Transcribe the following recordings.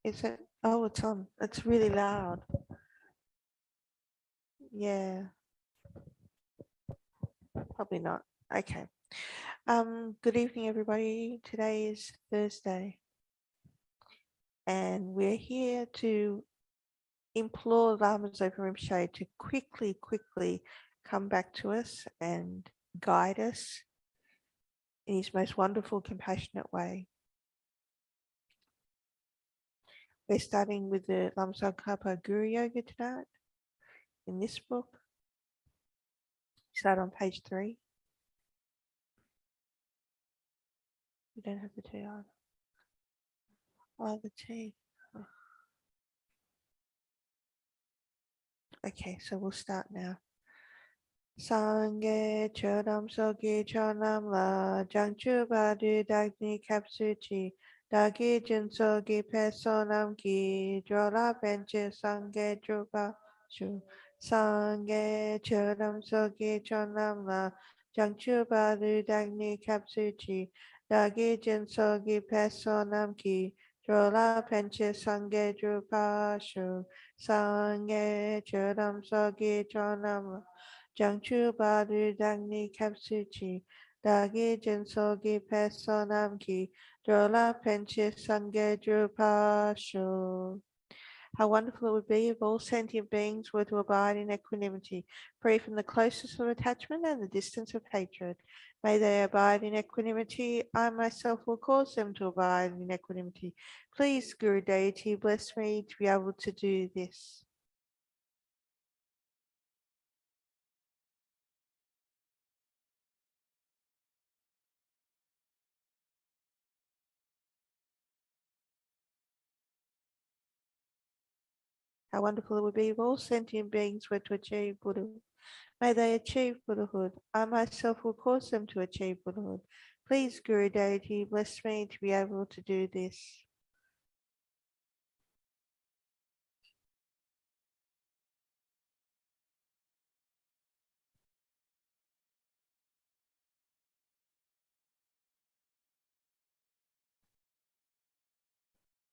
Is it? Oh, it's on. It's really loud. Yeah, probably not. Okay. Good evening, everybody. Today is Thursday, and we're here to implore Lama Zopa Rinpoche to quickly come back to us and guide us in his most wonderful, compassionate way. We're starting with the Lama Tsongkhapa Guru Yoga tonight in this book. Start on page 3. We don't have the tea on. Oh, the tea. Oh. Okay, so we'll start now. Sangye chodam sogi chonam la jangchu badu dagni kapsuchi dagi jin sogi pesonam ki jola benche sangye drupa shu sangye chodam sogi chonam la jangchu badu dagni kapsuchi dagi jin sogi pesonam ki jola benche sangye drupa shu sangye chodam sogi chonam la Jangchu Badu Dagni Kapsuchi Dagi Jinsogi Pesonamki Drola Penchi Sange Drupasho. How wonderful it would be if all sentient beings were to abide in equanimity, free from the closeness of attachment and the distance of hatred. May they abide in equanimity. I myself will cause them to abide in equanimity. Please, Guru Deity, bless me to be able to do this. How wonderful it would be if all sentient beings were to achieve Buddhahood. May they achieve Buddhahood. I myself will cause them to achieve Buddhahood. Please, Guru Deity, bless me to be able to do this.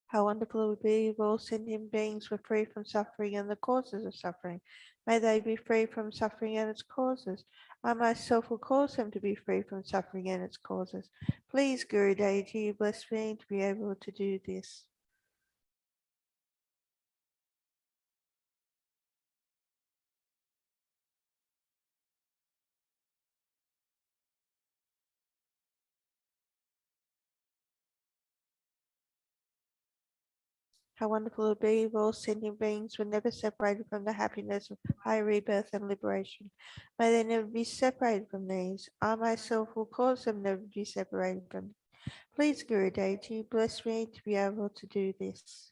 How wonderful it would be if all sentient beings were free from suffering and the causes of suffering. May they be free from suffering and its causes. I myself will cause them to be free from suffering and its causes. Please, Guru Deity, bless me to be able to do this. How wonderful it would be if all sentient beings were never separated from the happiness of high rebirth and liberation. May they never be separated from these. I myself will cause them never to be separated from them. Please, Guru Deity, bless me to be able to do this.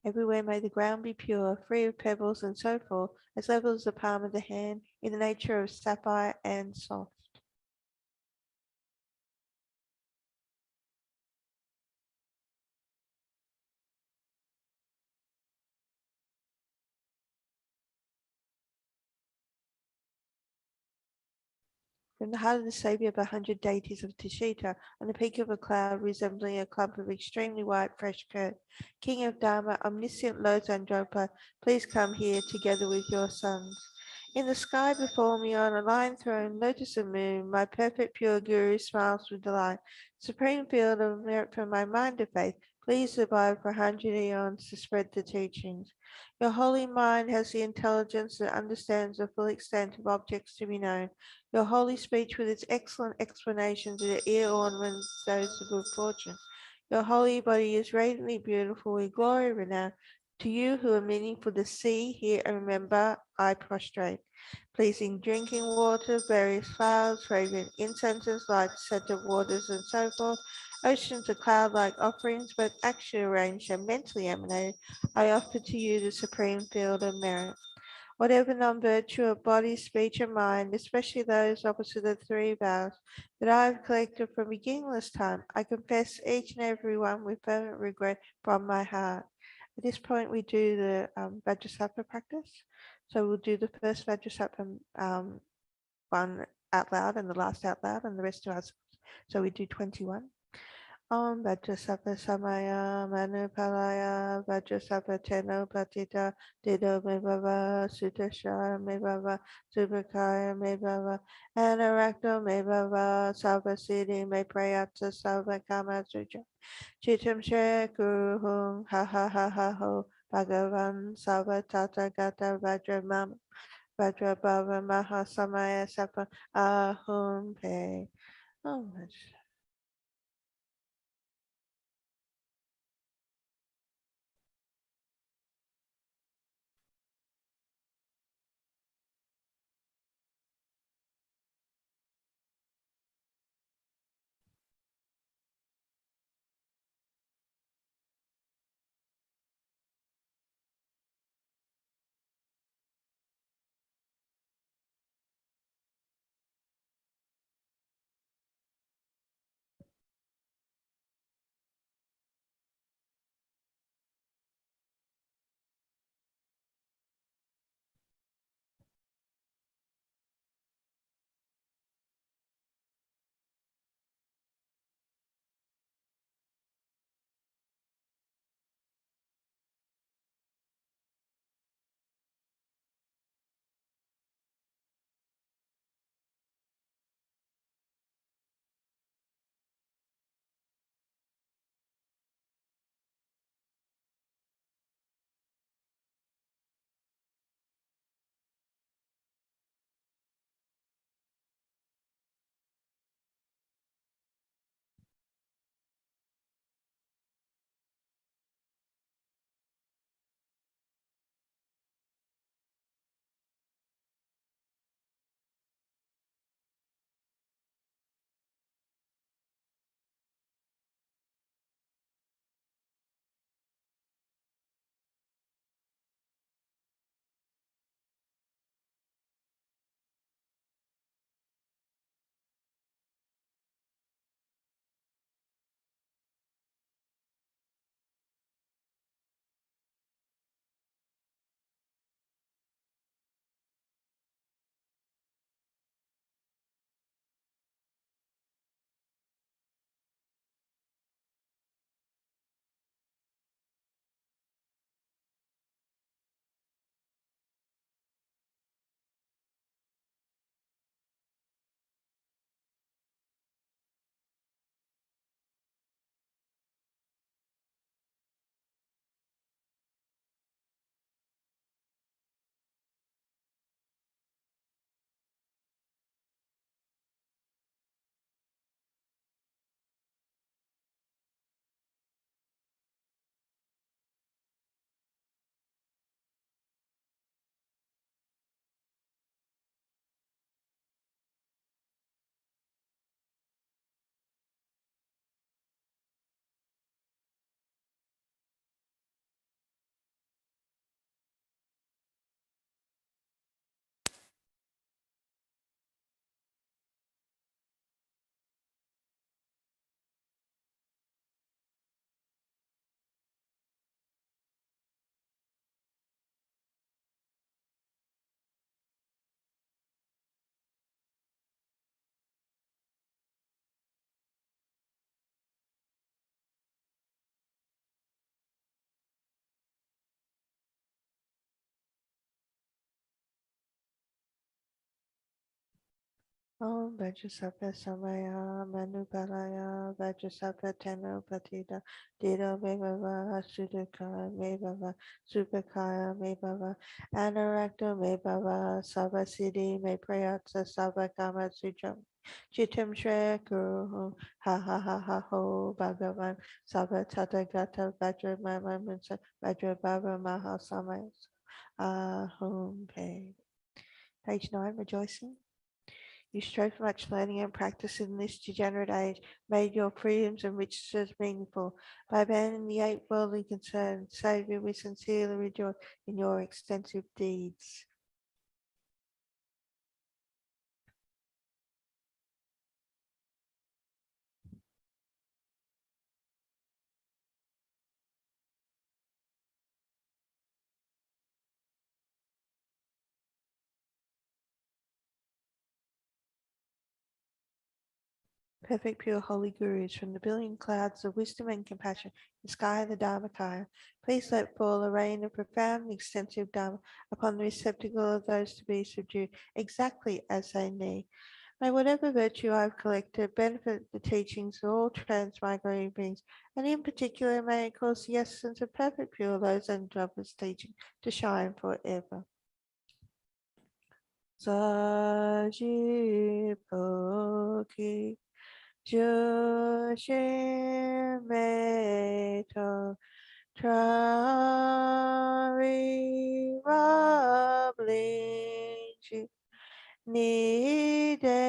Everywhere may the ground be pure, free of pebbles and so forth, as level as the palm of the hand, in the nature of sapphire and soft. From the heart of the saviour of 100 deities of Tashita, on the peak of a cloud resembling a clump of extremely white fresh curd, King of Dharma, omniscient Lozan Zopa, please come here together with your sons. In the sky before me on a lion throne, lotus and moon, my perfect pure Guru smiles with delight. Supreme field of merit for my mind of faith, please abide for 100 eons to spread the teachings. Your holy mind has the intelligence that understands the full extent of objects to be known. Your holy speech with its excellent explanations and ear ornaments those of good fortune. Your holy body is radiantly beautiful with glory renowned. To you who are meaning for the sea, hear and remember, I prostrate. Pleasing drinking water, various flowers, fragrant incenses, light scented waters, and so forth. Oceans of cloud-like offerings, both actually arranged and mentally emanated, I offer to you the supreme field of merit. Whatever non-virtue of body, speech, and mind, especially those opposite the three vows that I have collected from beginningless time, I confess each and every one with fervent regret from my heart. At this point, we do the Vajrasattva practice. So we'll do the first Vajrasattva one out loud and the last out loud and the rest of us. So we do 21. Om Vajrasattva Samaya Manupalaya Vajrasattva Teno Patita Dido Mebhava Sudasha Mebhava Subhakaya Mebhava Anarakto Mebhava Salvasiddhi Me Prayatsa Salvakama Suja Chitam Shre Guru Hum Ha Ha Ha Ha Ho Bhagavan Salva Tata Gata Vajra Mama Vajra Bhava Maha Samaya Sapa Ahum Pe. Oh, Om Vajrasattva Samaya Manupalaya Vajrasattva Teno Patita Dido Mebhava Sudakaya Mebhava Subhakaya Mebhava Anarakto Mebhava Savasiddhi Me Prayatsa Savakama Sujam Chitam Shre Guru Ha Ha Ha Ha Ho Bhagavan Sava Tata Gata Vajra Mama Munsa Vajra Bhava Maha Samaya Ahum Pe. Page 9, rejoicing. You strive for much learning and practice in this degenerate age, made your freedoms and riches meaningful. By abandoning the 8 worldly concerns, Saviour, we sincerely rejoice in your extensive deeds. Perfect pure holy gurus from the billion clouds of wisdom and compassion in the sky of the Dharmakaya, please let fall a rain of profound and extensive Dharma upon the receptacle of those to be subdued exactly as they need. May whatever virtue I have collected benefit the teachings of all transmigrating beings, and in particular may it cause the essence of perfect pure Lotus and Dropa's teaching to shine forever. Sajipoki Jushimeto Travi Rablinchi Nidegempa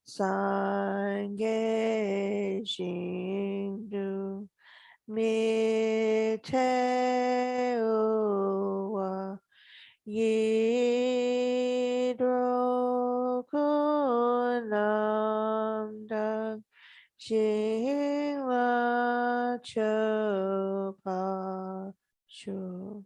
Sange Shindu Miteowa Yidro Kunamda Shingla Chopa Shu.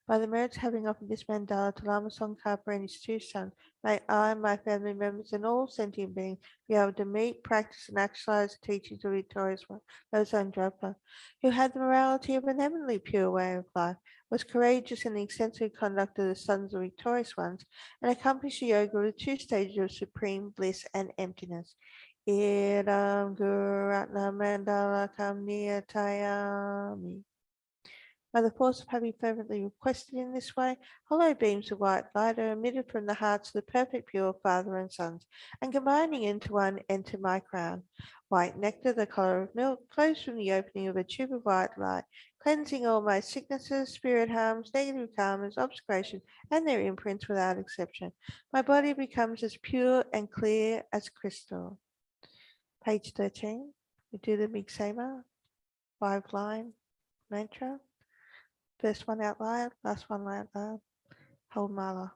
By the merits having offered this mandala to Lama Tsongkhapa and his two sons, may I, my family members, and all sentient beings be able to meet, practice, and actualize the teachings of Victorious One, Losang Drapa, who had the morality of an eminently pure way of life, was courageous in the exemplary conduct of the sons of Victorious Ones, and accomplished the yoga of the two stages of supreme bliss and emptiness. Idam Guru Ratna Mandala Kamniyatayami. By the force of having fervently requested in this way, hollow beams of white light are emitted from the hearts of the perfect pure Father and Sons, and combining into one enter my crown. White nectar, the colour of milk, flows from the opening of a tube of white light, cleansing all my sicknesses, spirit harms, negative karmas, obscuration, and their imprints without exception. My body becomes as pure and clear as crystal. Page 13. We do the Miksema, 5-line mantra. First one out loud, last one out loud. Hold mala.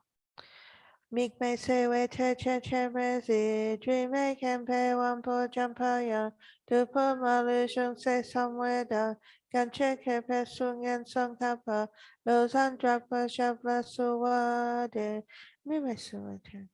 Mig me se we te che che me zi, dream me can pay one po jumpa ya, do po malu shung se somewhere da, gan che ke pe sung en song kapa, los an drapa shabla suwa de, mi me se we te.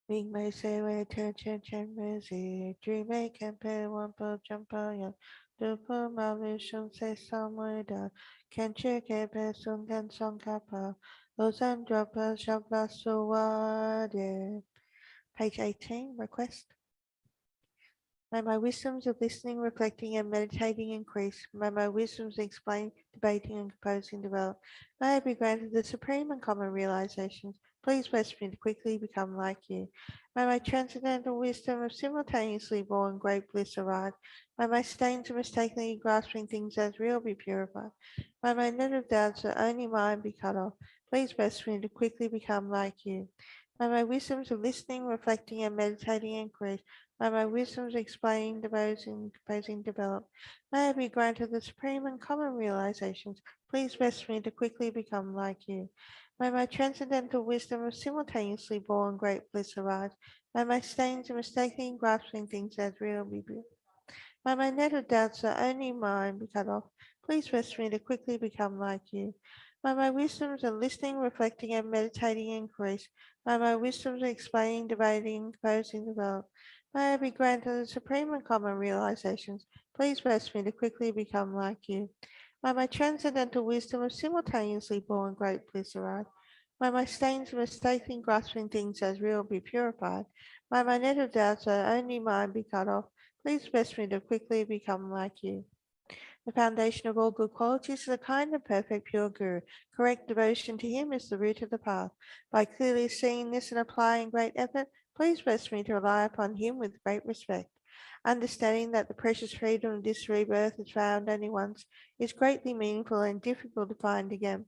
Ming may say we turn chen chen mezi, dream may campaign one po jump on du po ma lu shun say somewhere da, can check a pe sung gan Tsongkhapa, Lausanne Zopa Shabla Suwade. Page 18, request. May my wisdoms of listening, reflecting, and meditating increase. May my wisdoms explain, debating, and composing develop. May I be granted the supreme and common realizations. Please bless me to quickly become like you. May my transcendental wisdom of simultaneously born great bliss arise. May my stains of mistakenly grasping things as real be purified. May my net of doubts that only mine be cut off. Please bless me to quickly become like you. May my wisdoms of listening, reflecting, and meditating increase. May my wisdoms explaining, devoting, composing develop. May I be granted the supreme and common realizations. Please bless me to quickly become like you. May my transcendental wisdom of simultaneously born great bliss arise. May my stains of mistakenly grasping things as real be beautiful. May my net of doubts that only mine be cut off. Please bless me to quickly become like you. May my wisdoms of listening, reflecting, and meditating increase. May my wisdoms of explaining, debating, composing develop. May I be granted the supreme and common realizations. Please bless me to quickly become like you. May my transcendental wisdom of simultaneously born great bliss arise. May my stains of mistakenly grasping things as real be purified. May my net of doubts that only mine be cut off. Please bless me to quickly become like you. The foundation of all good qualities is a kind and perfect pure Guru. Correct devotion to him is the root of the path. By clearly seeing this and applying great effort, please bless me to rely upon him with great respect. Understanding that the precious freedom of this rebirth is found only once is greatly meaningful and difficult to find again.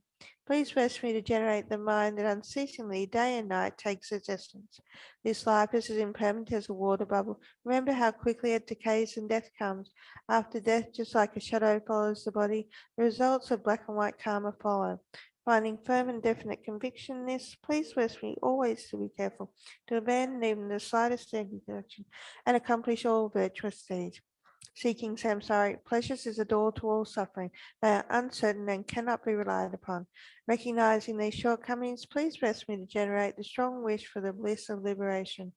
Please bless me to generate the mind that unceasingly, day and night, takes its essence. This life is as impermanent as a water bubble. Remember how quickly it decays and death comes. After death, just like a shadow follows the body, the results of black and white karma follow. Finding firm and definite conviction in this, please bless me always to be careful, to abandon even the slightest deduction, and accomplish all virtuous deeds. Seeking samsaric pleasures is a door to all suffering. They are uncertain and cannot be relied upon. Recognizing these shortcomings, please bless me to generate the strong wish for the bliss of liberation.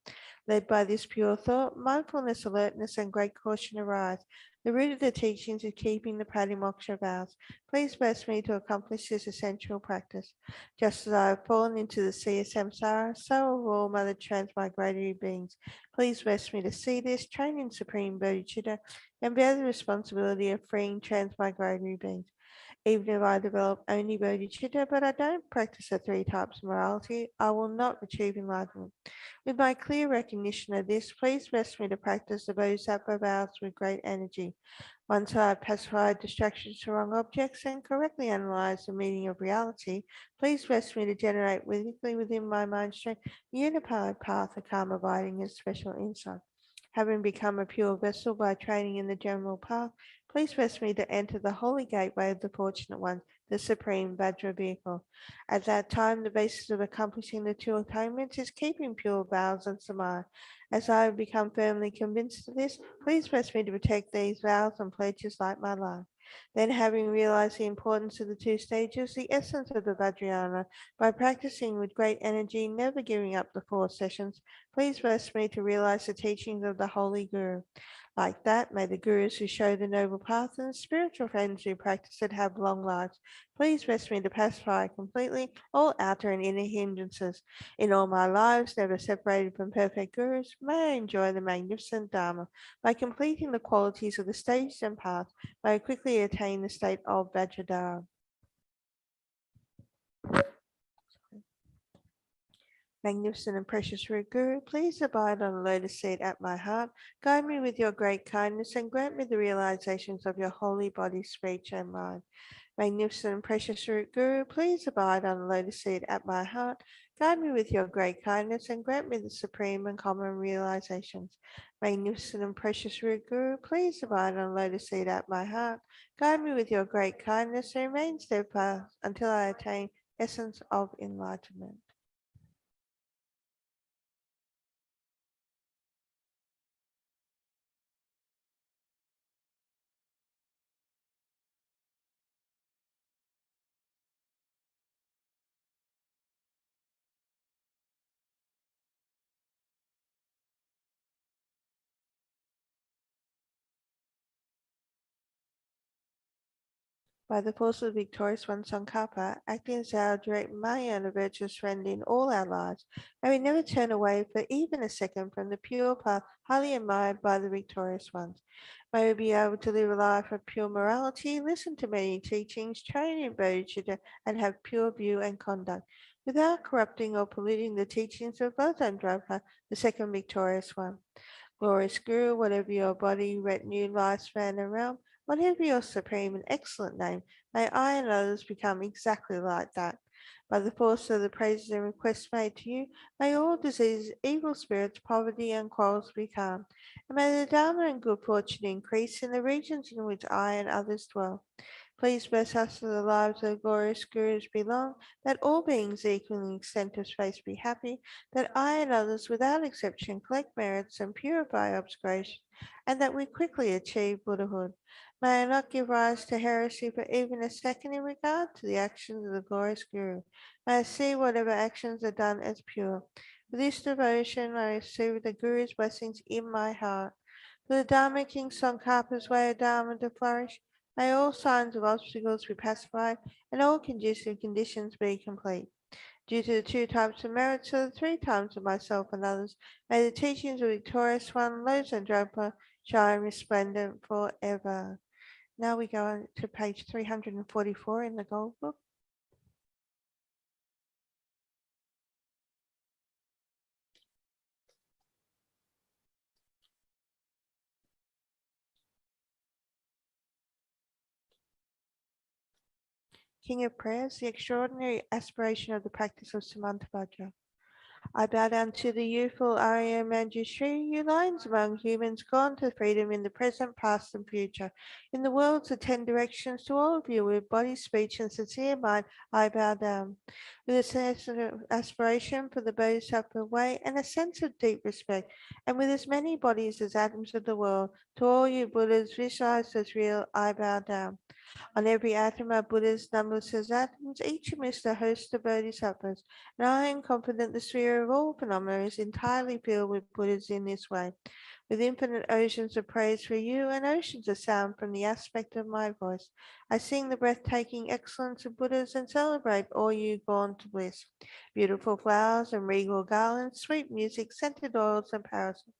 Led by this pure thought, mindfulness, alertness, and great caution arise. The root of the teachings is keeping the pratimoksha vows. Please bless me to accomplish this essential practice. Just as I have fallen into the sea of samsara, so have all mother transmigratory beings. Please bless me to see this, train in supreme bodhicitta, and bear the responsibility of freeing transmigratory beings. Even if I develop only bodhicitta, but I don't practice the three types of morality, I will not achieve enlightenment. With my clear recognition of this, please bless me to practice the bodhisattva vows with great energy. Once I have pacified distractions to wrong objects and correctly analyzed the meaning of reality, please bless me to generate weekly within my mind strength a unified path of calm abiding and special insight. Having become a pure vessel by training in the general path, please bless me to enter the holy gateway of the fortunate one, the supreme Vajra vehicle. At that time, the basis of accomplishing the two attainments is keeping pure vows and samadhi. As I have become firmly convinced of this, please bless me to protect these vows and pledges like my life. Then, having realized the importance of the two stages, the essence of the Vajrayana, by practicing with great energy, never giving up the 4 sessions, please bless me to realize the teachings of the Holy Guru. Like that, may the Gurus who show the noble path and the spiritual friends who practice it have long lives. Please bless me to pacify completely all outer and inner hindrances. In all my lives, never separated from perfect Gurus, may I enjoy the magnificent Dharma. By completing the qualities of the stages and paths, may I quickly attain the state of Vajradhara. Magnificent and precious root Guru, please abide on a lotus seat at my heart, guide me with your great kindness, and grant me the realizations of your holy body, speech, and mind. Magnificent and precious root Guru, please abide on a lotus seat at my heart, guide me with your great kindness, and grant me the supreme and common realizations. Magnificent and precious root Guru, please abide on a lotus seat at my heart, guide me with your great kindness, and remain steadfast until I attain essence of enlightenment. By the force of the victorious one Tsongkhapa, acting as our direct Maya and a virtuous friend in all our lives, may we never turn away for even a second from the pure path highly admired by the victorious ones. May we be able to live a life of pure morality, listen to many teachings, train in bodhicitta, and have pure view and conduct, without corrupting or polluting the teachings of Lotandropa, the second victorious one. Glorious Guru, whatever your body, retinue, lifespan, and realm, whatever your supreme and excellent name, may I and others become exactly like that. By the force of the praises and requests made to you, may all diseases, evil spirits, poverty, and quarrels be calmed, and may the Dharma and good fortune increase in the regions in which I and others dwell. Please bless us that the lives of glorious Gurus be long, that all beings equal in extent of space be happy, that I and others without exception collect merits and purify obscuration, and that we quickly achieve Buddhahood. May I not give rise to heresy for even a second in regard to the actions of the glorious Guru. May I see whatever actions are done as pure. With this devotion, I receive the Guru's blessings in my heart. For the Dharma King Tsongkhapa's way of Dharma to flourish, may all signs of obstacles be pacified and all conducive conditions be complete. Due to the two types of merits of the three types of myself and others, may the teachings of Victorious One, Lotus and Dropa shine resplendent forever. Now we go on to page 344 in the Gold Book. King of Prayers, the extraordinary aspiration of the practice of Samantabhadra. I bow down to the youthful Arya Manjushri, you lions among humans gone to freedom in the present, past, and future. In the worlds of 10 directions, to all of you with body, speech, and sincere mind, I bow down. With a sense of aspiration for the Bodhisattva way and a sense of deep respect, and with as many bodies as atoms of the world, to all you Buddhas visualized as real, I bow down. On every atom are Buddha's numberless atoms, each amidst a host of bodhisattvas, and I am confident the sphere of all phenomena is entirely filled with Buddhas in this way, with infinite oceans of praise for you and oceans of sound from the aspect of my voice. I sing the breathtaking excellence of Buddhas and celebrate all you gone to bliss. Beautiful flowers and regal garlands, sweet music, scented oils and parasols.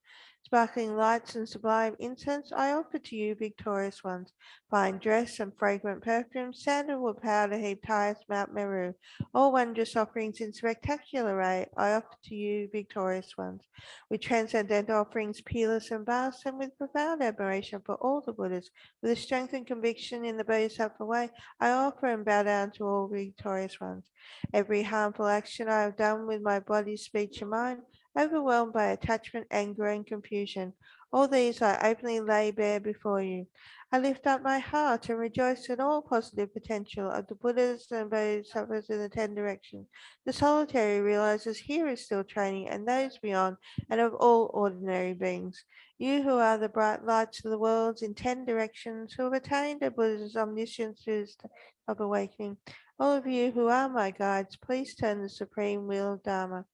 Sparkling lights and sublime incense I offer to you, victorious ones. Fine dress and fragrant perfume, sandalwood powder heaped highest Mount Meru. All wondrous offerings in spectacular array I offer to you, victorious ones. With transcendental offerings, peerless and vast, and with profound admiration for all the Buddhas, with a strength and conviction in the Bodhisattva way, I offer and bow down to all victorious ones. Every harmful action I have done with my body, speech, and mind, overwhelmed by attachment, anger, and confusion. All these I openly lay bare before you. I lift up my heart and rejoice in all positive potential of the Buddhas and Bodhisattvas in the 10 directions. The solitary realizes here is still training, and those beyond, and of all ordinary beings. You who are the bright lights of the worlds in 10 directions, who have attained a Buddha's omniscience through the state of awakening. All of you who are my guides, please turn the supreme wheel of Dharma.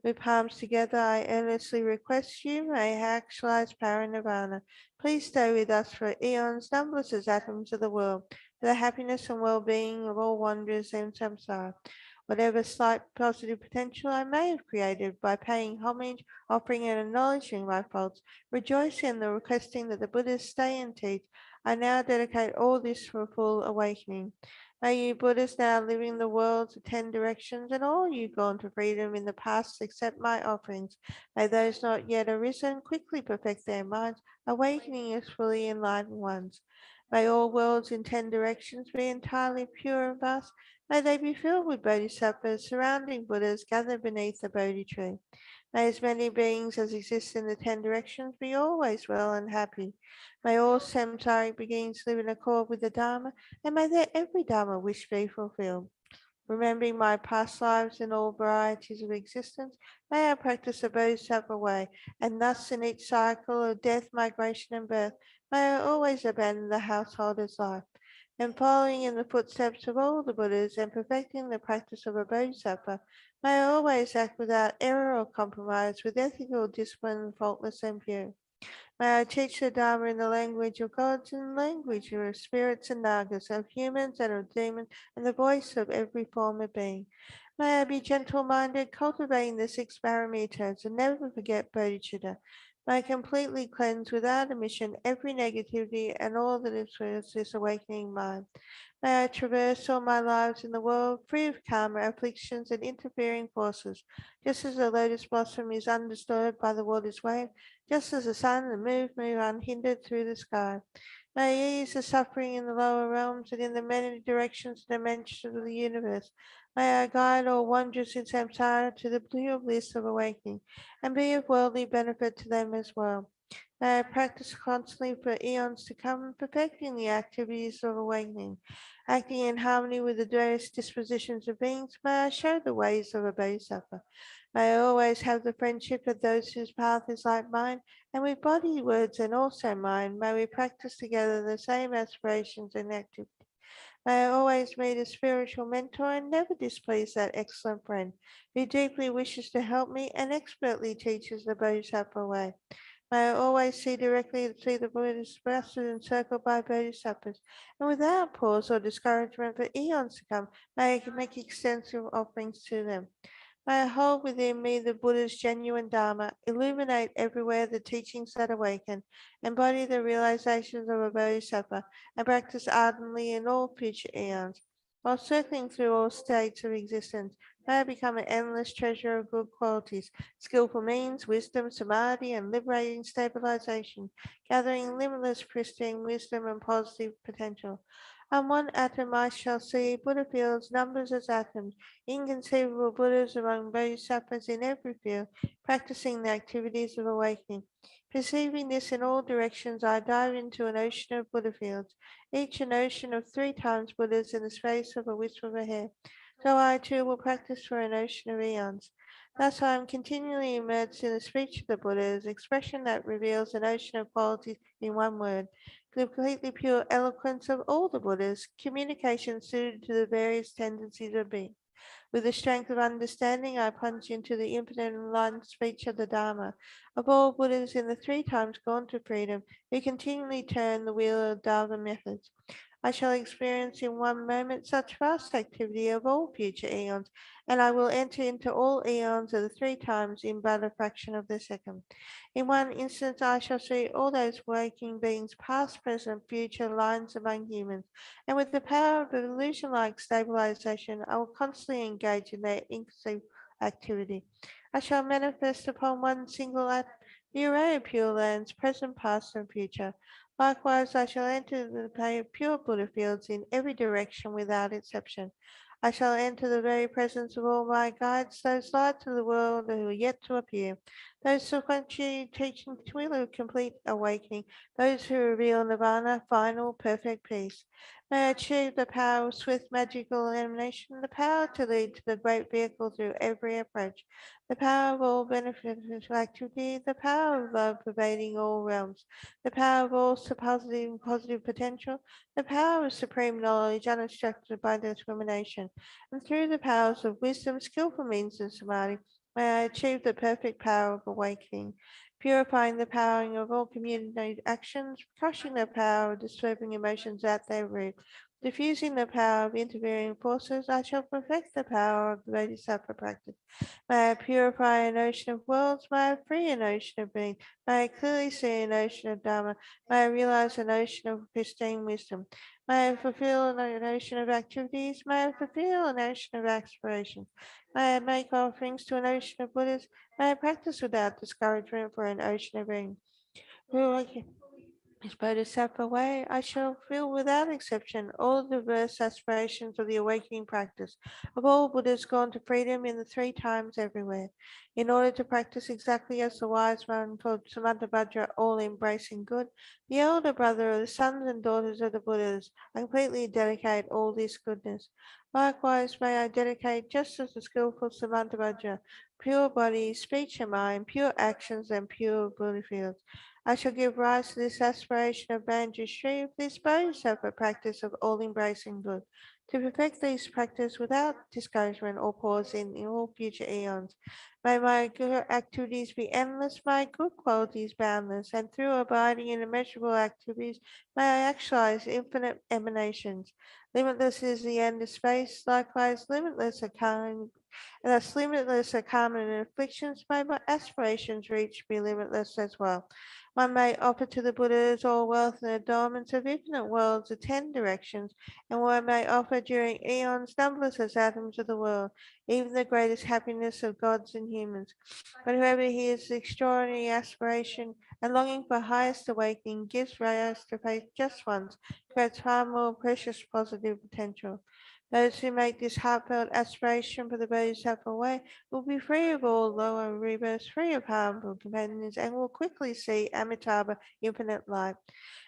With palms together, I earnestly request you may actualize parinirvana. Please stay with us for eons, numberless as atoms of the world, for the happiness and well-being of all wanderers in samsara. Whatever slight positive potential I may have created by paying homage, offering and acknowledging my faults, rejoicing in the requesting that the Buddhas stay and teach, I now dedicate all this for full awakening. May you Buddhas now living the world's 10 directions, and all you gone to freedom in the past accept my offerings. May those not yet arisen quickly perfect their minds, awakening as fully enlightened ones. May all worlds in 10 directions be entirely pure and vast. May they be filled with bodhisattvas, surrounding Buddhas gathered beneath the Bodhi tree. May as many beings as exist in the 10 directions be always well and happy. May all samsaric beings live in accord with the Dharma, and may their every Dharma wish be fulfilled. Remembering my past lives in all varieties of existence, may I practice the Bodhisattva way, and thus in each cycle of death, migration, and birth, may I always abandon the householder's life. And following in the footsteps of all the Buddhas and perfecting the practice of a Bodhisattva, may I always act without error or compromise, with ethical discipline, faultless and pure. May I teach the Dharma in the language of gods and the language of spirits and nagas, of humans and of demons, and the voice of every form of being. May I be gentle-minded, cultivating the 6 paramitas, and never forget bodhicitta. May I completely cleanse without omission every negativity and all that is with this awakening mind. May I traverse all my lives in the world free of karma, afflictions, and interfering forces, just as the lotus blossom is undisturbed by the water's wave, just as the sun and the moon move unhindered through the sky. May I ease the suffering in the lower realms and in the many directions and dimensions of the universe. May I guide all wanderers in samsara to the pure bliss of awakening, and be of worldly benefit to them as well. May I practice constantly for eons to come, perfecting the activities of awakening. Acting in harmony with the various dispositions of beings, may I show the ways of a bodhisattva. May I always have the friendship of those whose path is like mine, and with body, words, and also mind, may we practice together the same aspirations and activities. May I always meet a spiritual mentor and never displease that excellent friend who deeply wishes to help me and expertly teaches the Bodhisattva way. May I always see directly the Buddha surrounded and encircled by bodhisattvas, and without pause or discouragement for eons to come, may I make extensive offerings to them. May I hold within me the Buddha's genuine Dharma, illuminate everywhere the teachings that awaken, embody the realizations of a bodhisattva, and practice ardently in all future eons. While circling through all states of existence, may I become an endless treasure of good qualities, skillful means, wisdom, samadhi, and liberating stabilization, gathering limitless pristine wisdom and positive potential. On one atom I shall see Buddha fields numbers as atoms, inconceivable Buddhas among bodhisattvas in every field, practicing the activities of awakening. Perceiving this in all directions, I dive into an ocean of Buddha fields, each an ocean of 3 times Buddhas in the space of a wisp of a hair. So I too will practice for an ocean of eons. Thus I am continually immersed in the speech of the Buddhas, expression that reveals an ocean of qualities in one word, completely pure eloquence of all the Buddhas, communication suited to the various tendencies of being. With the strength of understanding, I plunge into the infinite enlightened speech of the Dharma, of all Buddhas in the 3 times gone to freedom, who continually turn the wheel of Dharma methods. I shall experience in one moment such vast activity of all future eons, and I will enter into all eons of the 3 times in but a fraction of the second. In one instant I shall see all those waking beings, past, present, future, lines among humans, and with the power of illusion-like stabilization, I will constantly engage in their inconceivable activity. I shall manifest upon one single act the array of pure lands, present, past, and future. Likewise, I shall enter the pure Buddha fields in every direction without exception. I shall enter the very presence of all my guides, those lights of the world who are yet to appear, those sequentially teaching truly complete awakening, those who reveal nirvana, final, perfect peace. May I achieve the power of swift magical elimination, the power to lead to the great vehicle through every approach, the power of all beneficial activity, the power of love pervading all realms, the power of all positive potential, the power of supreme knowledge unobstructed by discrimination, and through the powers of wisdom, skillful means, and samadhi, may I achieve the perfect power of awakening, purifying the powering of all community actions, crushing the power of disturbing emotions at their root, diffusing the power of interfering forces. I shall perfect the power of the Bodhisattva practice. May I purify an ocean of worlds, may I free an ocean of being, may I clearly see an ocean of Dharma, may I realize an ocean of pristine wisdom, may I fulfill an ocean of activities, may I fulfill an ocean of aspirations, may I make offerings to an ocean of Buddhas, may I practice without discouragement for an ocean of being. As Bodhisattva way, I shall feel without exception all the diverse aspirations of the awakening practice of all Buddhas gone to freedom in the 3 times everywhere. In order to practice exactly as the wise one called Samantabhadra, all embracing good, the elder brother of the sons and daughters of the Buddhas, I completely dedicate all this goodness. Likewise, may I dedicate just as the skillful Samantabhadra, pure body, speech and mind, pure actions, and pure Buddha fields. I shall give rise to this aspiration of Banjashri, this bodhisattva practice of all-embracing good. to perfect these practices without discouragement or pause in all future eons. May my good activities be endless, my good qualities boundless, and through abiding in immeasurable activities, may I actualize infinite emanations. Limitless is the end of space, likewise limitless are kind, and thus limitless are karma and afflictions, may my aspirations reach be limitless as well. One may offer to the Buddhas all wealth and adornments of infinite worlds of 10 directions, and one may offer during eons numberless as atoms of the world, even the greatest happiness of gods and humans. But whoever hears the extraordinary aspiration and longing for highest awakening gives rise to faith just once, creates far more precious positive potential. Those who make this heartfelt aspiration for the Bodhisattva way will be free of all lower rebirths, free of harmful companions, and will quickly see Amitabha infinite light.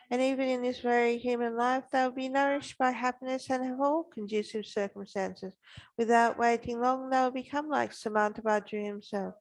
And even in this very human life, they will be nourished by happiness and have all conducive circumstances. Without waiting long, they will become like Samantabhadra himself.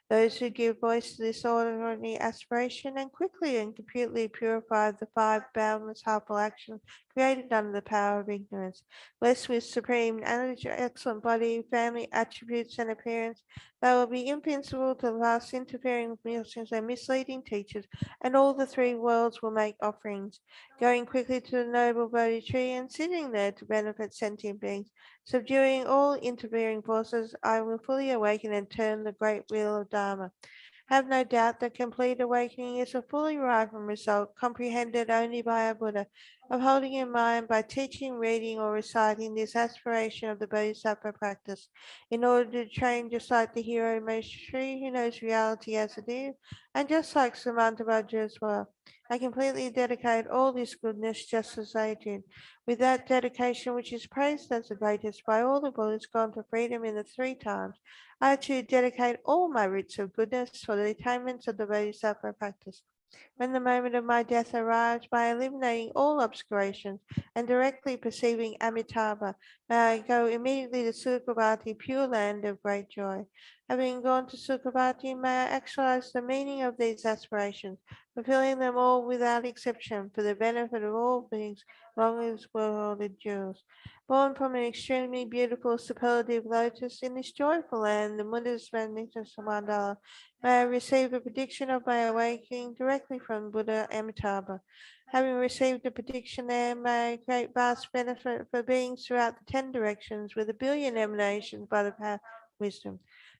Those who give voice to this ordinary aspiration and quickly and completely purify the five boundless harmful actions created under the power of ignorance, blessed with supreme and excellent body, family, attributes, and appearance, they will be invincible to the last interfering musicians and misleading teachers, and all the three worlds will make offerings, going quickly to the noble Bodhi tree and sitting there to benefit sentient beings. Subduing all interfering forces, I will fully awaken and turn the great wheel of Dharma. Have no doubt that complete awakening is a fully ripened result comprehended only by a Buddha, of holding in mind by teaching, reading, or reciting this aspiration of the Bodhisattva practice, in order to train just like the hero Maitri who knows reality as it is, and just like Samantabhadra as well. I completely dedicate all this goodness just as they did. With that dedication which is praised as the greatest by all the Buddhas gone to freedom in the three times, I too dedicate all my roots of goodness for the attainments of the Bodhisattva practice. When the moment of my death arrives, by eliminating all obscurations and directly perceiving Amitabha, may I go immediately to Sukhavati, pure land of great joy. Having gone to Sukhavati, may I actualize the meaning of these aspirations, fulfilling them all without exception for the benefit of all beings, long as world endures. Born from an extremely beautiful superlative lotus in this joyful land, the Buddha's magnificent mandala, may I receive a prediction of my awakening directly from Buddha Amitabha. Having received a prediction there, may I create vast benefit for beings throughout the 10 directions with a billion emanations by the power of wisdom.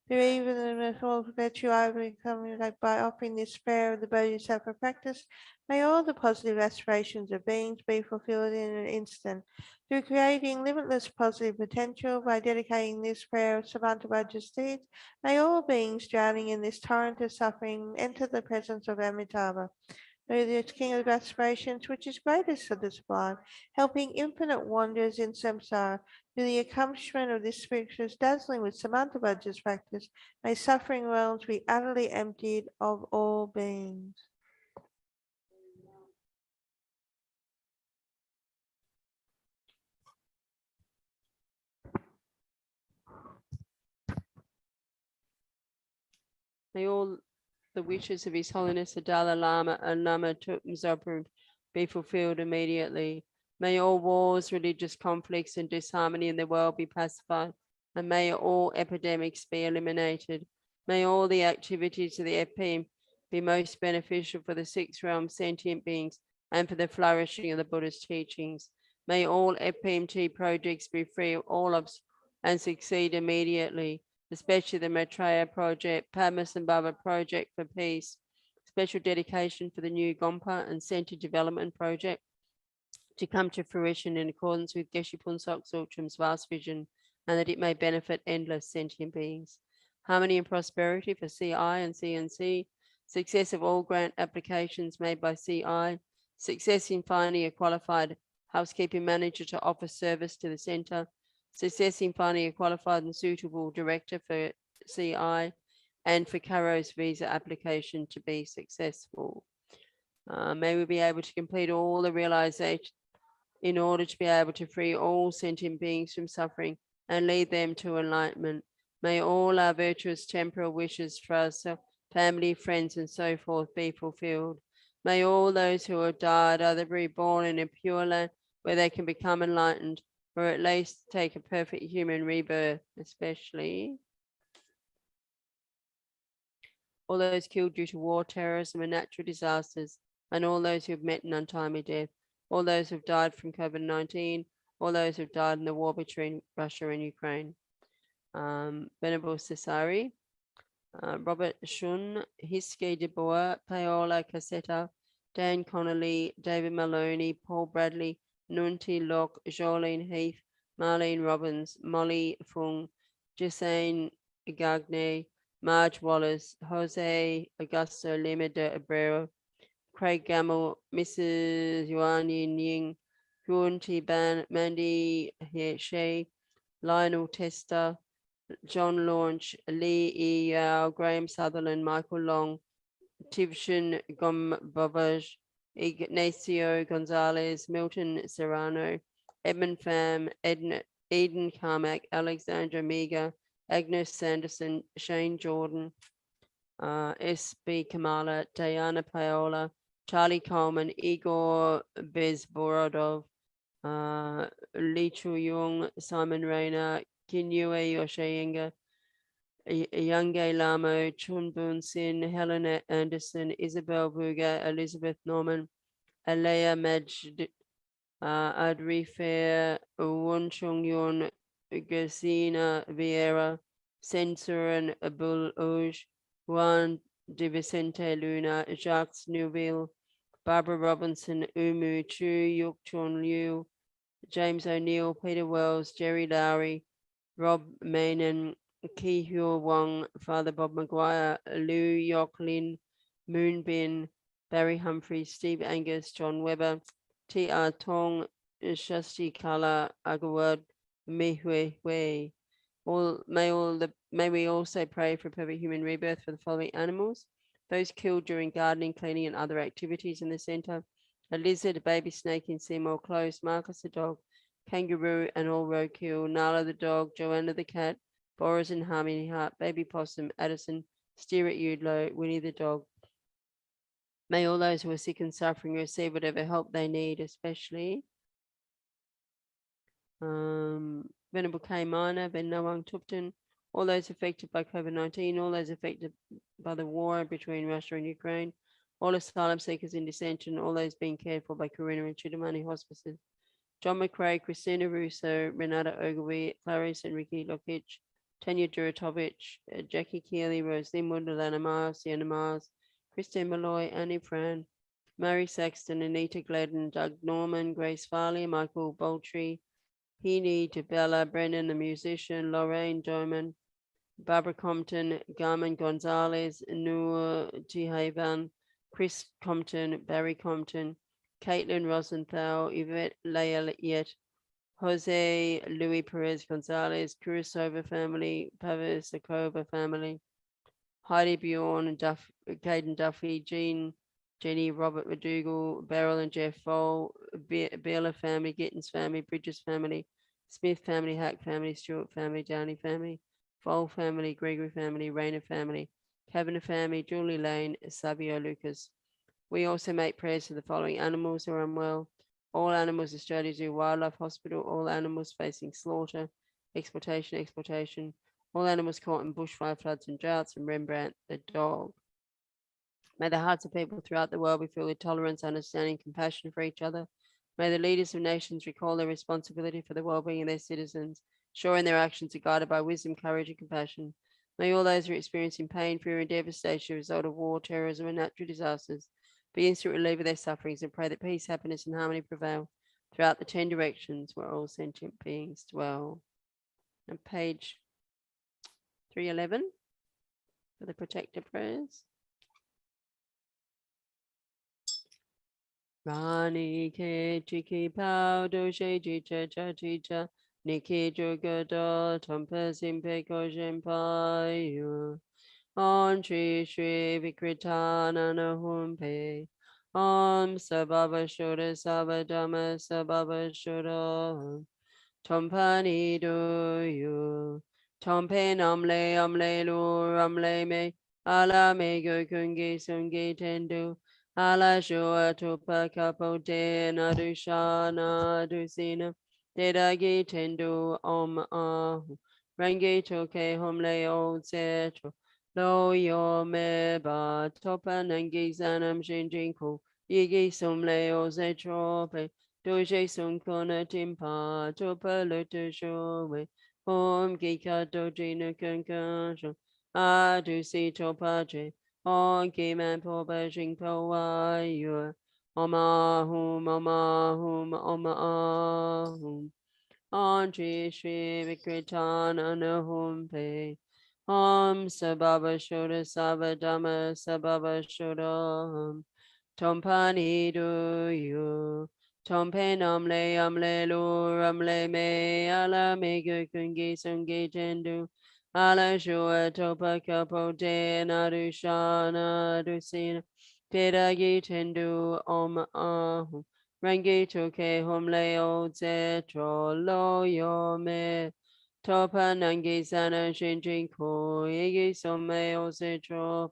Through even the whole virtue I will become like by offering this prayer of the Bodhisattva practice, may all the positive aspirations of beings be fulfilled in an instant. Through creating limitless positive potential by dedicating this prayer of Samantabhadra deeds, may all beings drowning in this torrent of suffering enter the presence of Amitabha. Through this king of aspirations, which is greatest of the sublime, helping infinite wanderers in samsara, through the accomplishment of this spiritual dazzling with Samantabhadra's practice, may suffering realms be utterly emptied of all beings. May all the wishes of His Holiness the Dalai Lama and Lama Zopa be fulfilled immediately. May all wars, religious conflicts, and disharmony in the world be pacified, and may all epidemics be eliminated. May all the activities of the FPM be most beneficial for the sixth realm sentient beings and for the flourishing of the Buddha's teachings. May all FPMT projects be free of all obstacles and succeed immediately, especially the Maitreya project, Padmasambhava project for peace, special dedication for the new Gompa and Center Development Project to come to fruition in accordance with Geshe Punsok Tsultrim's vast vision, and that it may benefit endless sentient beings. Harmony and prosperity for CI and CNC, success of all grant applications made by CI, success in finding a qualified housekeeping manager to offer service to the center, success in finding a qualified and suitable director for CI, and for Caro's visa application to be successful. May we be able to complete all the realization in order to be able to free all sentient beings from suffering and lead them to enlightenment. May all our virtuous temporal wishes for ourselves, family, friends, and so forth be fulfilled. May all those who have died either be born in a pure land where they can become enlightened, or at least take a perfect human rebirth, especially all those killed due to war, terrorism, and natural disasters, and all those who have met an untimely death, all those who have died from COVID-19, all those who have died in the war between Russia and Ukraine. Venerable Cesare, Robert Shun, Hiske de Boer, Paola Cassetta, Dan Connolly, David Maloney, Paul Bradley, Nunti Locke, Jolene Heath, Marlene Robbins, Molly Fung, Jessane Gagne, Marge Wallace, Jose Augusto Lima de Abreu, Craig Gamble, Mrs. Yuan Yin Ying, Huan Ti Ban, Mandy Shea, Lionel Tester, John Launch, Lee E. Yao, Graham Sutherland, Michael Long, Tivshin Gombovaj, Ignacio Gonzalez, Milton Serrano, Edmund Pham, Eden Carmack, Alexandra Miga, Agnes Sanderson, Shane Jordan, S.B. Kamala, Diana Paola, Charlie Coleman, Igor Bezborodov, Lee Chu Yung, Simon Rayner, Kinyue Yoshienga, Youngay Lamo, Chun Boon Sin, Helen Anderson, Isabel Buga, Elizabeth Norman, Alea Majd, Adri Fair, Won Chung Yun, Gersina Vieira, Censuran Abul Oj, Juan de Vicente Luna, Jacques Neuville, Barbara Robinson, Umu Chu, Yuk Chun Liu, James O'Neill, Peter Wells, Jerry Lowry, Rob Mainen, Ki Hua Wong, Father Bob Maguire, Liu Yok Lin, Moonbin, Barry Humphries, Steve Angus, John Webber, T.R. Tong, Shasti Kala, Agawad, Mihue Hui. May we also pray for perfect human rebirth for the following animals: those killed during gardening, cleaning, and other activities in the center: a lizard, a baby snake in Seymour Close, Marcus the dog, kangaroo and all roadkill, Nala the dog, Joanna the cat, Boris and Harmony Heart, baby possum, Addison, Steer at Udlow, Winnie the dog. May all those who are sick and suffering receive whatever help they need, especially Venerable K. Minor, Ben Nawang Tupton, all those affected by COVID-19, all those affected by the war between Russia and Ukraine, all asylum seekers in detention, all those being cared for by Karuna and Chudamani hospices, John McRae, Christina Russo, Renata Ogilvie, Clarice and Ricky Lokich, Tanya Duratovich, Jackie Keeley, Rose Limwood, Alana Miles, Sienna Miles, Christine Malloy, Annie Fran, Mary Saxton, Anita Gladden, Doug Norman, Grace Farley, Michael Boltree, Heaney, Tabella, Brennan, the musician, Lorraine Doman, Barbara Compton, Garmin Gonzalez, Noor Tihavan, Chris Compton, Barry Compton, Caitlin Rosenthal, Yvette Layet, Jose Luis Perez Gonzalez, Kurosova family, Pavasakova family, Heidi Bjorn, Caden Duffy, Jenny, Robert McDougall, Beryl and Jeff Vole, Bela family, Gittins family, Bridges family, Smith family, Hack family, Stewart family, Downey family, Vole family, Gregory family, Rayner family, Kavanagh family, Julie Lane, Savio Lucas. We also make prayers for the following animals who are unwell: all animals Australia Zoo Wildlife Hospital, all animals facing slaughter, exploitation, all animals caught in bushfire floods and droughts, and Rembrandt the dog. May the hearts of people throughout the world be filled with tolerance, understanding, compassion for each other. May the leaders of nations recall their responsibility for the well-being of their citizens, ensuring their actions are guided by wisdom, courage, and compassion. May all those who are experiencing pain, fear, and devastation as a result of war, terrorism, and natural disasters be instant relief of their sufferings, and pray that peace, happiness, and harmony prevail throughout the 10 directions where all sentient beings dwell. And page 311 for the protective prayers. Rani ke chiki pao do she jicha cha chicha niki jugada tampa simpe koshin payu on tri shri vikritana na humpe om sababa shuddha sabadama sababa shuddha tompani do you tompe namle lu ramle me ala me go kungi sungi tendu ala shua tupa kapote nadusha nadusina Dedagi Tendu Om Ahu Rangi Toke Hom Leo Zetro Lo Yo Me Ba Topa Nangi Zanam Shinjinku Yigi Sum Leo Zetrope Doje Sum Kona Timpa Topa Lutu Showe Om Gika Doji Nukankan Adu Si Topaje On Kiman Poba Jingpo Wayu Om Ahum Om Ahum Om Ahum Anji Shri Vikritan Anahum Pe Om Sababa Shoda Sabadama Sababa Shoda Tompani do you Tompe namle lu ramle me ala mega kungi sungi tendu ala shua topa kapo de nadu shana dusina pedagi tendu om ahu rangi toke homle o zetro lo yo me topa nangi sana shinjin ko yegi some o zetro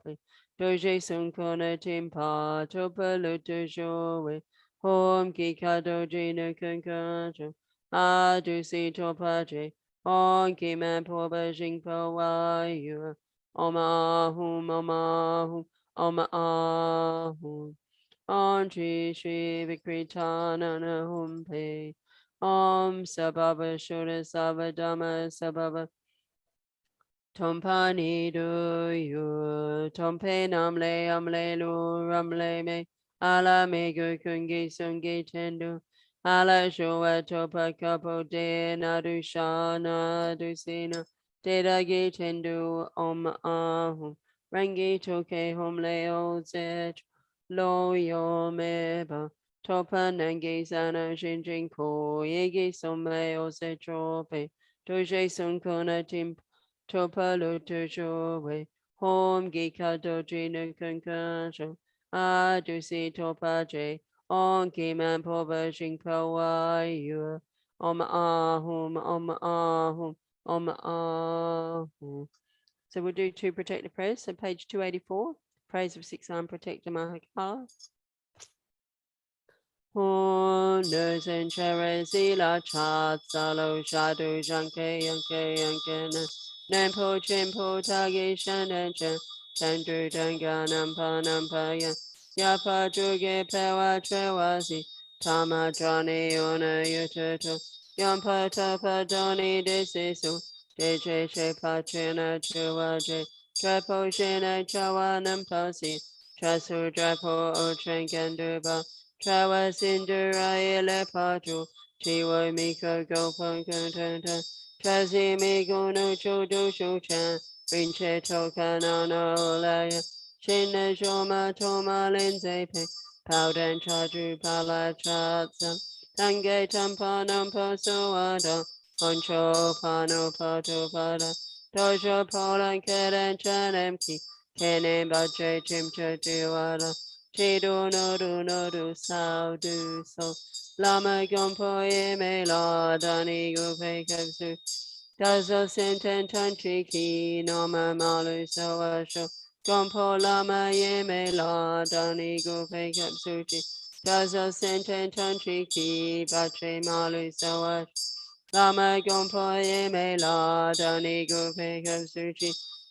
Doje sun kona timpa topa luto showe hom ki kadoji no kankajo adu si topa je on ki man poba jingpo wa yu oma hum oma ahum on chi shri vikritana na hum pe om sababa shoda sabadama sababa Tompani do you tompe namle amle lu ramle me ala me go kungi sungi tendu ala showa topa kapo de nadu shana du sina de dagi tendu om ahu rangi toke hom leo zet lo yo meba topa nangi sana shinjin ko yegi some o se trope doje sun kona tim Topa luto showe home gika doji no kankansho adu si topa je on kiman poba shinko wa yu om ahum om ahum om ahum. So we'll do two protective prayers. So page 284, praise of six armed protector Mahakala. Wonders and charity la chat salo shadu janke yanke yanke Nampo chimpo tagi shandan chan Chandru danga nampa nampa ya Yapa juge pewa trewasi Tama jani ona yututo Yampa tapa doni desisu Deje she pachina chuwaje Drapo shina chawa nampasi Trasu drapo o tranganduba Trawa sindura ele patu Chiwa miko gopon kuntanta Trazi me gono chodo shochan Rinche toka nana olaya Shina shoma toma lenze pe Powden chadu pala chatsa Tange tampa nampa soada Honcho pano pato pada Dojo pola keren chanemki Kene bache chimcha diwala Chido no do sao do so Lama gompo ye me la dani go pe kapsu Dazo senten tanchi ki no ma malu so asho Gompo lama ye me la dani go pe kapsu Dazo senten tanchi ki bache malu so asho Lama gompo ye me la dani go pe kapsu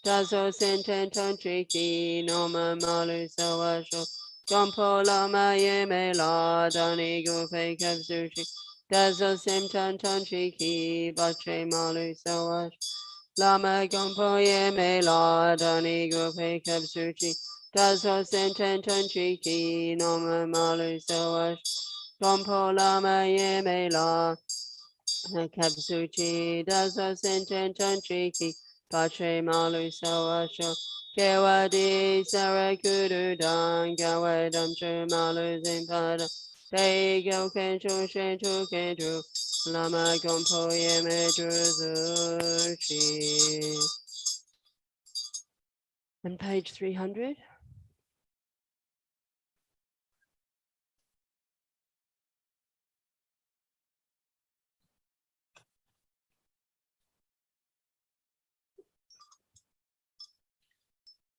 Dazo senten tanchi ki no ma malu so asho Gompo lama ye me la dani go pe kapsuchi Dazo sim tan tan chiki bache malu sawash Lama gompo ye me la dani go pe kapsuchi Dazo sim tan tan chiki noma malu sawash Gompo lama ye me la Kapsuchi dazo senten tantriki patre malu sawasho kewadi sarakuru dan gawadam chu malu zimpada Teigo kencho shencho kencho lama gompo yeme druzushi. And page 300.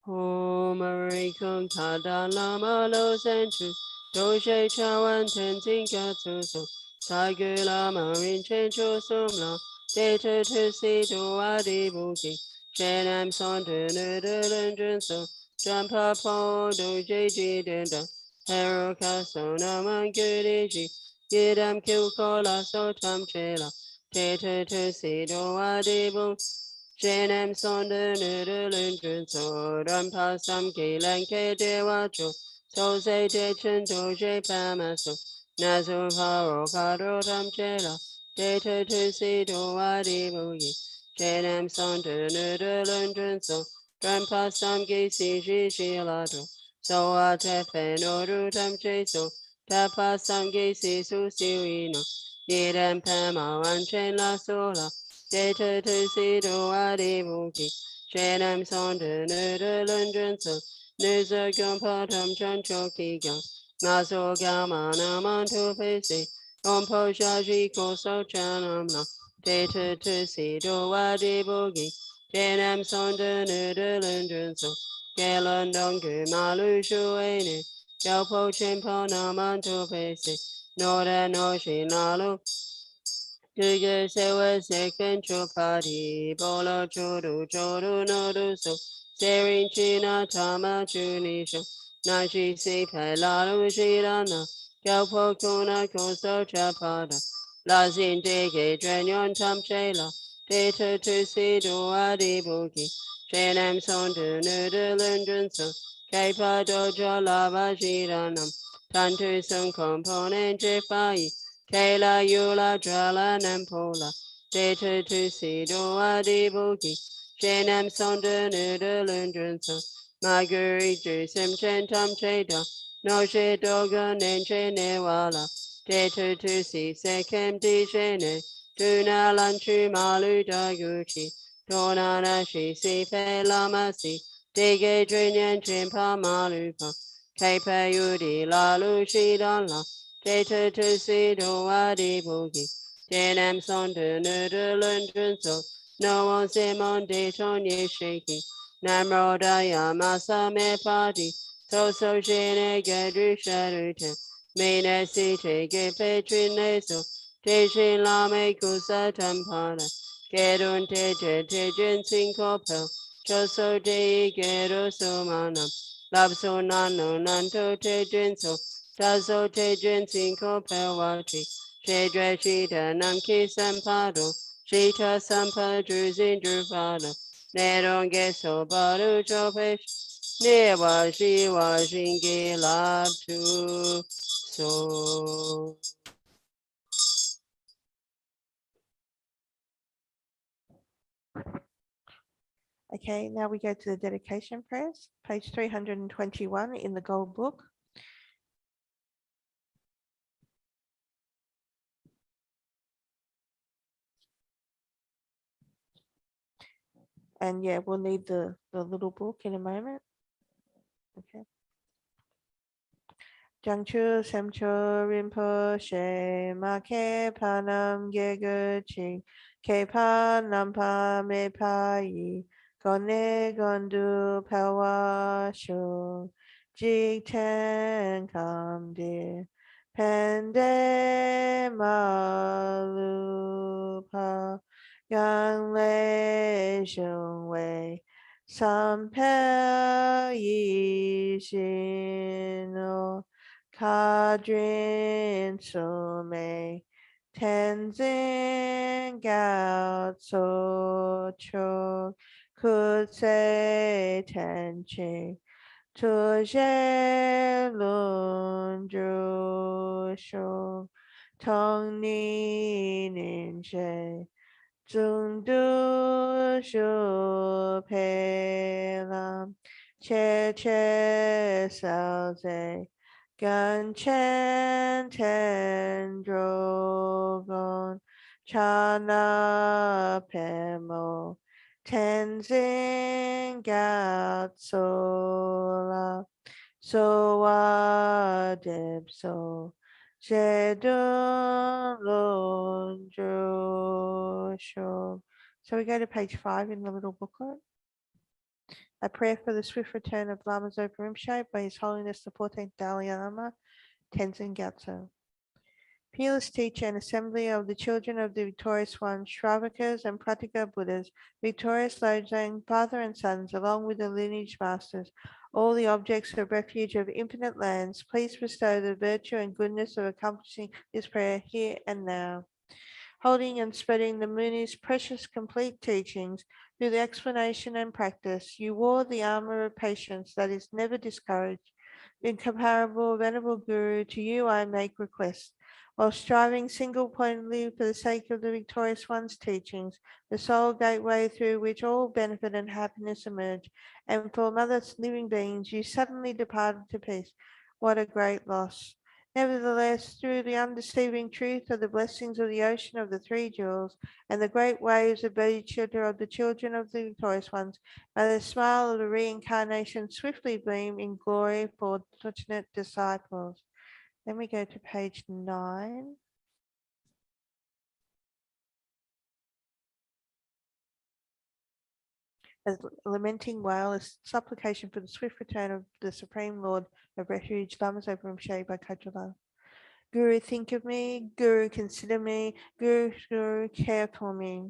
Homarikun kada lama lo senchu Doshe chawan tenzin katsu so Tiger Lama Rinchen Chosum La, Data to see to Adi Buki, Shenam Son to Nudalundran So, Jampa Po Do JG Denda, Hero Caso Naman Gudiji, Yidam Kilkola So Tam Chela, Data to see to Adi Bu. Jenem sonde nudalundran so, Rampa Sam Kilan Ke Dewacho, So Se De Chen Doje Pamaso. Nazu haro karo tam chela, data to see do adi boogie. Chenem son to noodle and so, grandpa some gay si shi lato. So a tefe no do tam cheso, tapa some gay si su siwino. Yidem pema one chen la sola, data to see do adi boogie. Chenem son to noodle and so, Nuza gumpa tam chan choki gang. Naso gama naman tu pesi, ompo shaji koso chanamna, data to si do wadi bogi, jenam sonda nudalundrunso, galandongu malu shuene, Jalpo chimpo naman tu pesi, Nora no shi nalu, Duga sewa second chopati, bolo chodu chodu nodu so, serin china tama chunisho, nashi si pelalu shirana, Jalpo kuna koso chapada, lazin dege drenyon tam chela, data to si duadi buki, chenam son du nudalundun so, kaipa dojo lava shiranam, tantu sun component jefai, Kela yula drala nampola, data to see do adiboki, Shenam sonda nudalundrunsa, Marguerite sim centum cheda, no she doga nenche newala, data to see sekem di shene, tuna lanchu malu daguchi, tonana shi si fe lamasi, dige drinyan chimpa malupa, kaipa yudi lalu shidanla, Data to see do adi bogi. Jenam son de nudalundrun so. No one simon de tonye shaky. Namrodaya masa me party. So shene gadru sharute. Mene si te ge petrine so. Te shin la me kusa tampana. Gerun te jin sinkopel. Choso de geru so manam. Lab so nano nanto te jin so. Tazo te jin cinco pewati, shedra shita namki sampado, shita sampa druzin drupado, neronge so baru chopesh, newa shiwa shingi labtu so. Okay, now we go to the dedication prayers, page 321 in the Gold Book. And yeah, we'll need the little book in a moment. Okay. Jangchu Semcho Rinpoche Ma Ke Panam Geguchi Ke Panampa Me Pai Gone Gondu Pawa Shu Jig Ten Kam De Pende Malupa Yang Le Shung Wei Sampe Yi Shino Kadrin Sume Tenzin Gao Tso Cho Kutse Tenchi Tuje Lun Dru Shu Tong Ni Nin She Zung Du Shu Pe Lam Che Sao Ze Gan Chen Ten Drogon Chana Pemo Tenzin Gatsola Soa Debso Zedun Lundrosho. So we go to page 5 in the little booklet. A prayer for the swift return of Lama Zopa Rinpoche by His Holiness the 14th Dalai Lama, Tenzin Gyatso. Peerless teacher and assembly of the children of the victorious one, Shravakas and Pratika Buddhas, victorious Lojang, father and sons, along with the lineage masters, all the objects of refuge of infinite lands, please bestow the virtue and goodness of accomplishing this prayer here and now. Holding and spreading the Muni's precious complete teachings through the explanation and practice, you wore the armor of patience that is never discouraged. Incomparable, venerable Guru, to you I make request. While striving single-pointedly for the sake of the victorious one's teachings, the sole gateway through which all benefit and happiness emerge, and for mother's living beings, you suddenly departed to peace. What a great loss! Nevertheless, through the undeceiving truth of the blessings of the ocean of the three jewels and the great waves of bodhicitta of the children of the victorious ones, may the smile of the reincarnation swiftly beam in glory for fortunate disciples. Then we go to page 9. As lamenting wail, a supplication for the swift return of the Supreme Lord of Refuge, Lama Zopa Rinpoche by Kajala. Guru, think of me. Guru, consider me. Guru, care for me.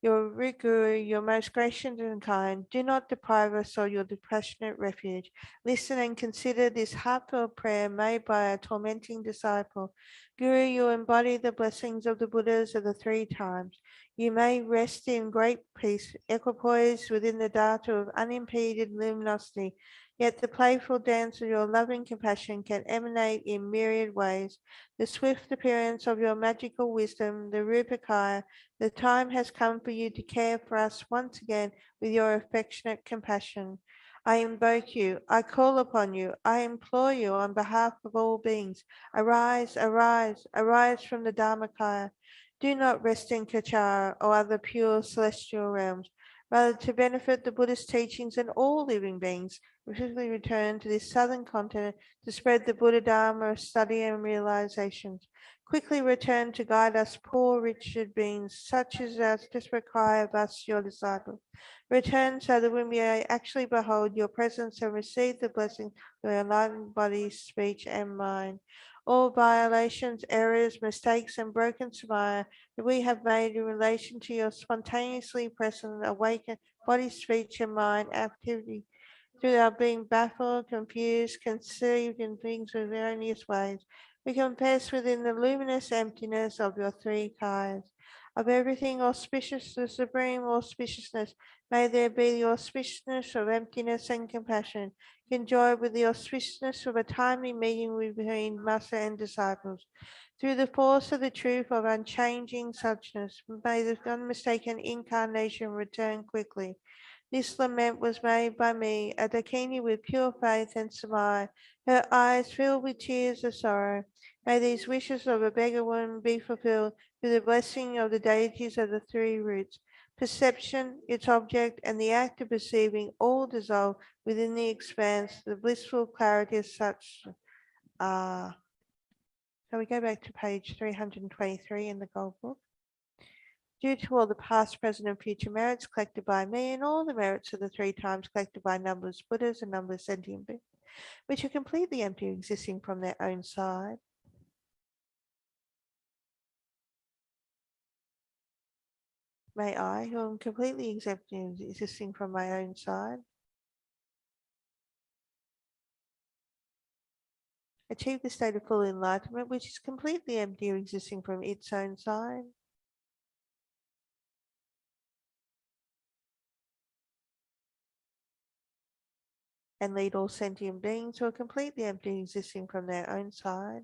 Your Guru, your most gracious and kind, do not deprive us of your dispassionate refuge. Listen and consider this heartfelt prayer made by a tormenting disciple. Guru, you embody the blessings of the Buddhas of the three times. You may rest in great peace, equipoised within the data of unimpeded luminosity, yet the playful dance of your loving compassion can emanate in myriad ways. The swift appearance of your magical wisdom, the Rupakaya, the time has come for you to care for us once again with your affectionate compassion. I invoke you, I call upon you, I implore you on behalf of all beings. Arise, arise, arise from the Dharmakaya. Do not rest in Kachara or other pure celestial realms. Rather, to benefit the Buddhist teachings and all living beings, particularly return to this southern continent to spread the Buddha Dharma of study and realizations. Quickly return to guide us poor wretched beings, such as our desperate cry of us, your disciples. Return so that we may actually behold your presence and receive the blessing of your enlightened body, speech, and mind. All violations, errors, mistakes, and broken samaya that we have made in relation to your spontaneously present, awakened body, speech, and mind activity through our being baffled, confused, conceived in things with erroneous ways. We confess within the luminous emptiness of your three kayas. Of everything auspicious, the supreme auspiciousness, may there be the auspiciousness of emptiness and compassion, conjoined with the auspiciousness of a timely meeting between master and disciples. Through the force of the truth of unchanging suchness, may the unmistaken incarnation return quickly. This lament was made by me, a Dakini with pure faith and samadhi, her eyes filled with tears of sorrow. May these wishes of a beggar woman be fulfilled through the blessing of the deities of the three roots. Perception, its object, and the act of perceiving all dissolve within the expanse, the blissful clarity of such. So we go back to page 323 in the Gold Book. Due to all the past, present, and future merits collected by me, and all the merits of the three times collected by numberless Buddhas and numberless sentient beings, which are completely empty, existing from their own side. May I, who am completely exempt existing from my own side, achieve the state of full enlightenment, which is completely empty, existing from its own side. And lead all sentient beings who are completely empty, existing from their own side.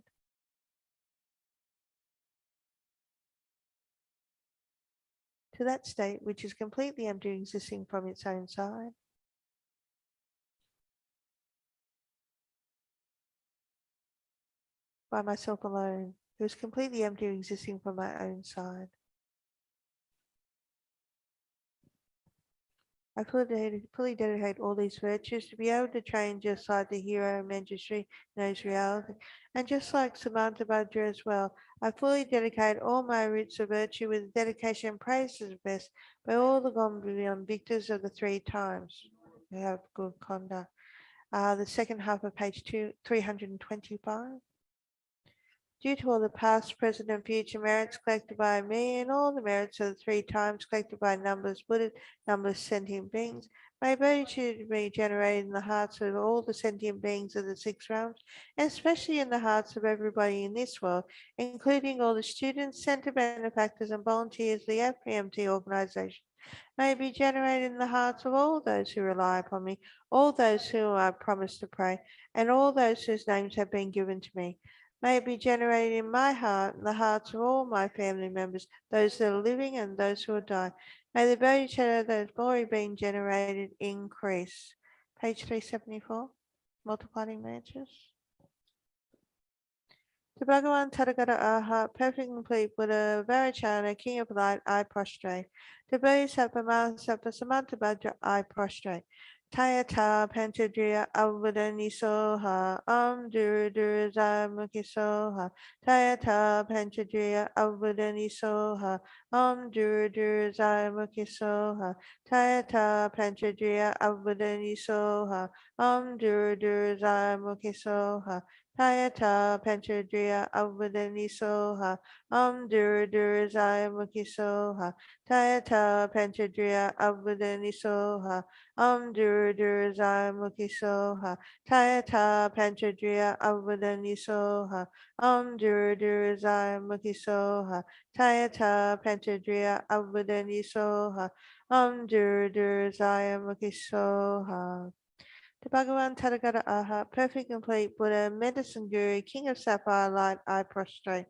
To that state which is completely empty, existing from its own side. By myself alone, who is completely empty, existing from my own side. I fully dedicate all these virtues to be able to train just like the hero Manjushri knows reality. And just like Samantha Bhadra as well, I fully dedicate all my roots of virtue with dedication and praise to the best by all the gone beyond victors of the three times who have good conduct. The second half of page 325. due to all the past, present, and future merits collected by me and all the merits of the 3 times collected by numberless Buddhas, numberless sentient beings, may bodhicitta be generated in the hearts of all the sentient beings of the 6 realms, and especially in the hearts of everybody in this world, including all the students, center benefactors, and volunteers of the FPMT organization. May it be generated in the hearts of all those who rely upon me, all those who I promised to pray, and all those whose names have been given to me. May it be generated in my heart and the hearts of all my family members, those that are living and those who are dying. May the bodhicitta that has already been generated increase. Page 374, multiplying matches. To Bhagavan Tathagata Arhat, perfect and complete Buddha, Varachana, King of Light, I prostrate. To Bodhisattva Mahasattva Samantabhadra, I prostrate. Tayata Panchadriya Avadani Soha, Duru Duru Mukhi Soha. Tayata Panchadriya Avadani Soha, Duru Duru Mukhi Soha. Tayata Panchadriya Avadani Soha, Duru Duru Mukhi Soha. Tayata Panchadriya Avadani Soha, Duru Duru Mukhi Soha. Tayata Panchadriya Avadani Soha, Duru Duru Mukhi Soha. Tayata Panchadriya Avadani Soha, Duru Duru Mukhi Soha. Tayata Panchadriya Avadani Soha, Duru Duru Mukhi Soha. To Bhagavan Tathagata Arhat, perfect complete Buddha, medicine guru, king of sapphire light, I prostrate.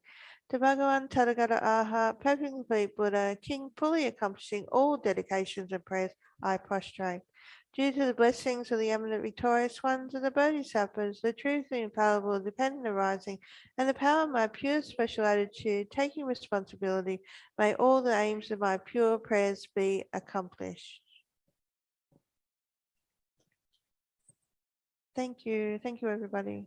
To Bhagavan Tathagata Arhat, perfect complete Buddha, king fully accomplishing all dedications and prayers, I prostrate. Due to the blessings of the eminent victorious ones of the Bodhisattvas, the truth and infallible dependent arising, and the power of my pure special attitude, taking responsibility, may all the aims of my pure prayers be accomplished. Thank you. Thank you, everybody.